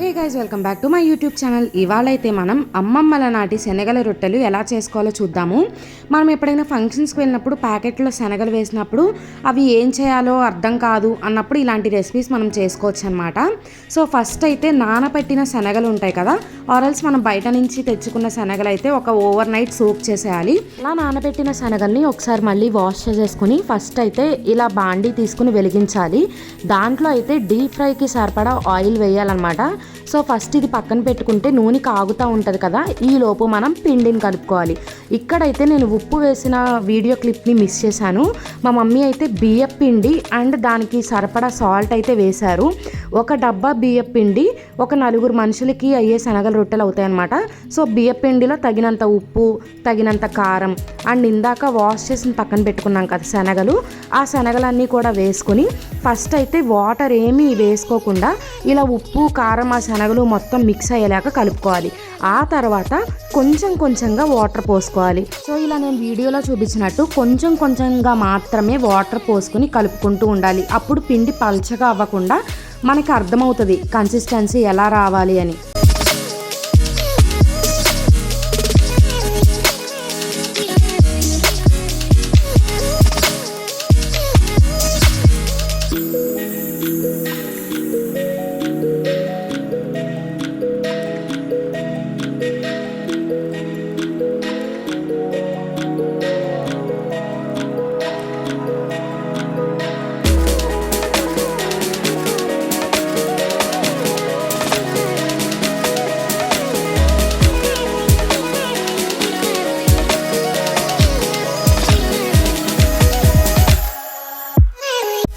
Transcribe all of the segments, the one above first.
Hey guys, welcome back to my YouTube channel. ఇవాళైతే మనం అమ్మమ్మల నాటి శనగల రొట్టెలు ఎలా చేసుకోవాలో చూద్దాము. మనం ఎప్పుడైనా ఫంక్షన్స్కి వెళ్ళినప్పుడు ప్యాకెట్లో శనగలు వేసినప్పుడు అవి ఏం చేయాలో అర్థం కాదు అన్నప్పుడు ఇలాంటి రెసిపీస్ మనం చేసుకోవచ్చు అనమాట. సో ఫస్ట్ అయితే నానబెట్టిన శనగలు ఉంటాయి కదా, ఆరల్స్ మనం బయట నుంచి తెచ్చుకున్న శనగలు అయితే ఒక ఓవర్ నైట్ సోక్ చేసేయాలి. అలా నానబెట్టిన శనగల్ని ఒకసారి మళ్ళీ వాష్ చేసేసుకుని ఫస్ట్ అయితే ఇలా బాండీ తీసుకుని వెలిగించాలి. దాంట్లో అయితే డీప్ ఫ్రైకి సరిపడా ఆయిల్ వేయాలన్నమాట. సో ఫస్ట్ ఇది పక్కన పెట్టుకుంటే నూనె కాగుతూ ఉంటుంది కదా, ఈ లోపు మనం పిండిని కలుపుకోవాలి. ఇక్కడైతే నేను ఉప్పు వేసిన వీడియో క్లిప్ని మిస్ చేశాను. మా మమ్మీ అయితే బియ్యం పిండి అండ్ దానికి సరిపడా సాల్ట్ అయితే వేశారు. ఒక డబ్బా బియ్యం పిండి ఒక 4 మనుషులకి అయ్యే శనగల రొట్టెలు అవుతాయి అన్నమాట. సో బియ్యం పిండిలో తగినంత ఉప్పు, తగినంత కారం అండ్ ఇందాక వాష్ చేసిన పక్కన పెట్టుకున్నాం కదా శనగలు, ఆ శనగలన్నీ కూడా వేసుకొని ఫస్ట్ అయితే వాటర్ ఏమీ వేసుకోకుండా ఇలా ఉప్పు కారం ఆ శనగలు మొత్తం మిక్స్ అయ్యేలాగా కలుపుకోవాలి. ఆ తర్వాత కొంచెం కొంచెంగా వాటర్ పోసుకోవాలి. సో ఇలా నేను వీడియోలో చూపించినట్టు కొంచెం కొంచెంగా మాత్రమే వాటర్ పోసుకొని కలుపుకుంటూ ఉండాలి. అప్పుడు పిండి పల్చగా అవ్వకుండా మనకి అర్థమవుతుంది కన్సిస్టెన్సీ ఎలా రావాలి అని.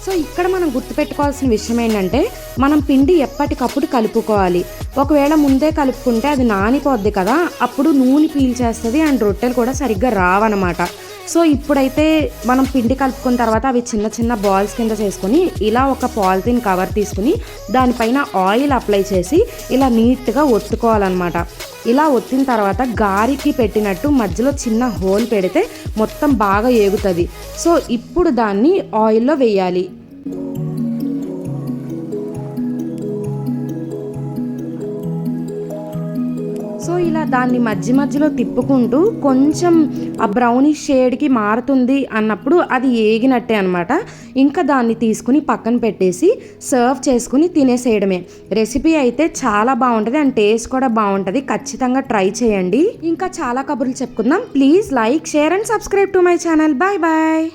సో ఇక్కడ మనం గుర్తుపెట్టుకోవాల్సిన విషయం ఏంటంటే మనం పిండి ఎప్పటికప్పుడు కలుపుకోవాలి. ఒకవేళ ముందే కలుపుకుంటే అది నానిపోద్ది కదా, అప్పుడు నూనె పీల్చేస్తుంది అండ్ రొట్టెలు కూడా సరిగ్గా రావన్నమాట. సో ఇప్పుడైతే మనం పిండి కలుపుకున్న తర్వాత అవి చిన్న చిన్న బాల్స్ కింద చేసుకొని ఇలా ఒక పాలిథిన్ కవర్ తీసుకుని దానిపైన ఆయిల్ అప్లై చేసి ఇలా నీట్గా ఒత్తుకోవాలన్నమాట. ఇలా ఒత్తిన తర్వాత గారికి పెట్టినట్టు మధ్యలో చిన్న హోల్ పెడితే మొత్తం బాగా ఏగుతుంది. సో ఇప్పుడు దాన్ని ఆయిల్లో వేయాలి. సో ఇలా దాన్ని మధ్య మధ్యలో తిప్పుకుంటూ కొంచెం ఆ బ్రౌనిష్ షేడ్కి మారుతుంది అన్నప్పుడు అది ఏగినట్టే అనమాట. ఇంకా దాన్ని తీసుకుని పక్కన పెట్టేసి సర్వ్ చేసుకుని తినేసేయడమే. రెసిపీ అయితే చాలా బాగుంటుంది అండ్ టేస్ట్ కూడా బాగుంటుంది. ఖచ్చితంగా ట్రై చేయండి. ఇంకా చాలా కబుర్లు చెప్పుకుందాం. Please like, share and subscribe to my channel. Bye bye.